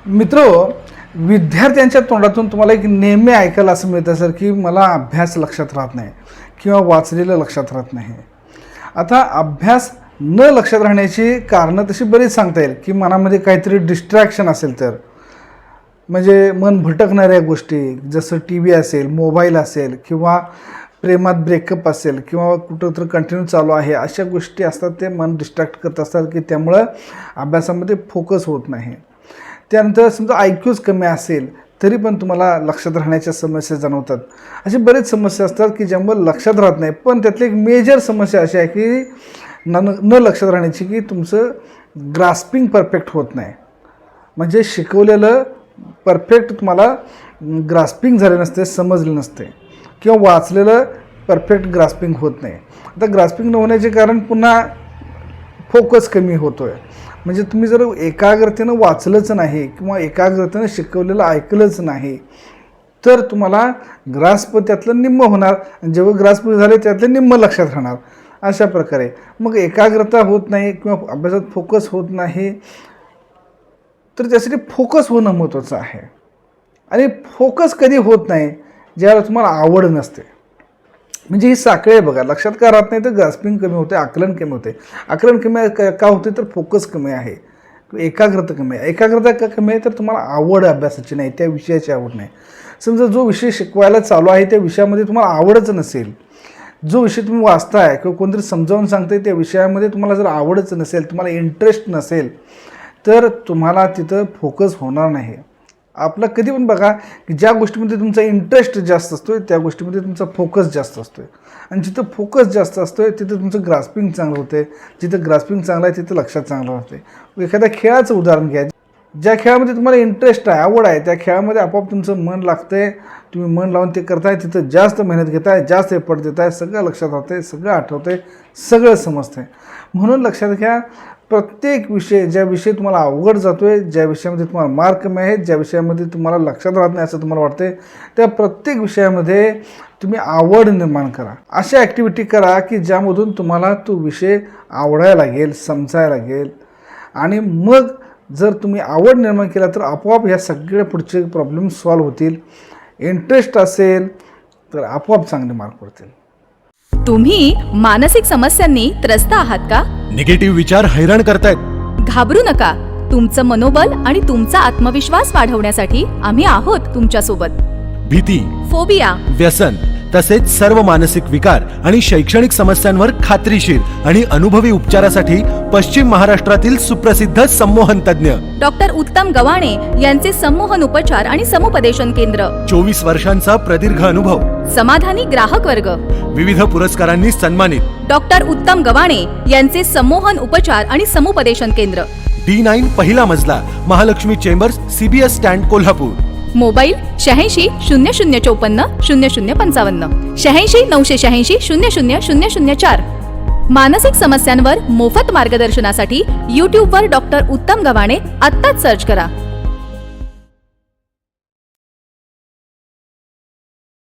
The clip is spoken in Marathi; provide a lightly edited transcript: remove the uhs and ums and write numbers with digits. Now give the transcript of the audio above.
मित्रो, विद्यार्थ्यांच्या तोंडातून तुम्हाला एक नेहमी ऐकायला असं मिळतं सर की मला अभ्यास लक्षात राहत नाही किंवा वाचलेलं लक्षात राहत नाही. आता अभ्यास न लक्षात राहण्याची कारणं तशी बरीच सांगता येईल की मनामध्ये काहीतरी डिस्ट्रॅक्शन असेल तर, म्हणजे मन भटकणाऱ्या गोष्टी जसं टी व्ही असेल, मोबाईल असेल किंवा प्रेमात ब्रेकअप असेल किंवा कुठं तर कंटिन्यू चालू आहे, अशा गोष्टी असतात. ते मन डिस्ट्रॅक्ट करत असतात की त्यामुळं अभ्यासामध्ये फोकस होत नाही. त्यानंतर समजा IQच कमी असेल तरी पण तुम्हाला लक्षात राहण्याच्या समस्या जाणवतात. अशी बरेच समस्या असतात की ज्यामुळे लक्षात राहत नाही. पण त्यातली एक मेजर समस्या अशी आहे की न लक्षात राहण्याची की तुमचं ग्रास्पिंग परफेक्ट होत नाही. म्हणजे शिकवलेलं परफेक्ट तुम्हाला ग्रास्पिंग झाले नसते, समजलं नसते किंवा वाचलेलं परफेक्ट ग्रास्पिंग होत नाही. आता ग्रास्पिंग न होण्याचे कारण पुन्हा फोकस कमी होतो आहे. म्हणजे तुम्ही जर एकाग्रतेनं वाचलंच नाही किंवा एकाग्रतेनं शिकवलेलं ऐकलंच नाही तर तुम्हाला ग्रास्प त्यातलं निम्म होणार. जेव्हा ग्रास्प झाले त्यातलं निम्म लक्षात राहणार. अशा प्रकारे मग एकाग्रता होत नाही किंवा अभ्यासात फोकस होत नाही. तर त्यासाठी फोकस होणं महत्त्वाचं आहे. आणि फोकस कधी होत नाही ज्यावेळेला तुम्हाला आवड नसते. म्हणजे ही साखळी आहे बघा. लक्षात का राहत नाही तर ग्रास्पिंग कमी होते, आकलन कमी होते. आकलन कमी का होते तर फोकस कमी आहे, एकाग्रता कमी आहे. एकाग्रता का कमी आहे तर तुम्हाला आवड अभ्यासाची नाही, त्या विषयाची आवड नाही. समजा जो विषय शिकवायला चालू आहे त्या विषयामध्ये तुम्हाला आवडच नसेल, जो विषय तुम्ही वाचताय किंवा कोणतरी समजावून सांगते त्या विषयामध्ये तुम्हाला जर आवडच नसेल, तुम्हाला इंटरेस्ट नसेल तर तुम्हाला तिथं फोकस होणार नाही. आपलं कधी पण बघा की ज्या गोष्टीमध्ये तुमचा इंटरेस्ट जास्त असतो त्या गोष्टीमध्ये तुमचा फोकस जास्त असतो. आणि जिथं फोकस जास्त असतो तिथं तुमचं ग्रास्पिंग चांगलं होते. जिथं ग्रास्पिंग चांगलं आहे तिथं लक्षात चांगलं राहते. एखाद्या खेळाचं उदाहरण घ्या. ज्या खेळामध्ये तुम्हाला इंटरेस्ट आहे, आवड आहे, त्या खेळामध्ये आपोआप तुमचं मन लागतंय, तुम्ही मन लावून ते करताय, तिथं जास्त मेहनत घेताय, जास्त एफर्ट देताय, सगळं लक्षात राहतंय, सगळं आठवतंय, सगळं समजतंय. म्हणून लक्षात घ्या, प्रत्येक विषय ज्या विषय तुम्हाला अवघड जातो आहे, ज्या विषयामध्ये तुम्हाला मार्क कमी आहेत, ज्या विषयामध्ये तुम्हाला लक्षात राहत नाही असं तुम्हाला वाटते, त्या प्रत्येक विषयामध्ये तुम्ही आवड निर्माण करा. अशा ॲक्टिव्हिटी करा की ज्यामधून तुम्हाला तो विषय आवडायला लागेल, समजायला लागेल. आणि मग जर तुम्ही आवड निर्माण केला तर आपोआप ह्या सगळे पुढचे प्रॉब्लेम सॉल्व्ह होतील. इंटरेस्ट असेल तर आपोआप चांगले मार्क पडतील. तुम्ही मानसिक समस्यांनी त्रस्त आहात का? निगेटिव्ह विचार हैराण करतायत? घाबरू नका. तुमचं मनोबल आणि तुमचा आत्मविश्वास वाढवण्यासाठी आम्ही आहोत तुमच्या सोबत. भीती, फोबिया, व्यसन तसेच सर्व मानसिक विकार आणि शैक्षणिक समस्यांवर खात्रीशीर आणि अनुभवी उपचारासाठी पश्चिम महाराष्ट्रातील सुप्रसिद्ध संमोहन तज्ञ डॉक्टर उत्तम गवाणे यांचे संमोहन उपचार आणि समुपदेशन केंद्र. 24 वर्षांचा प्रदीर्घ अनुभव, समाधानी ग्राहक वर्ग, विविध पुरस्कारांनी सन्मानित. डॉक्टर उत्तम गवाणे यांचे संमोहन उपचार आणि समुपदेशन केंद्र. D9 पहिला मजला, Mahalakshmi chambers, CBS stand, Kolhapur. Mobile 86 0054 0055 86 986 00004. मानसिक समस्यांवर मोफत मार्गदर्शनासाठी YouTube वर डॉक्टर उत्तम गवाणे आत्ताच सर्च करा.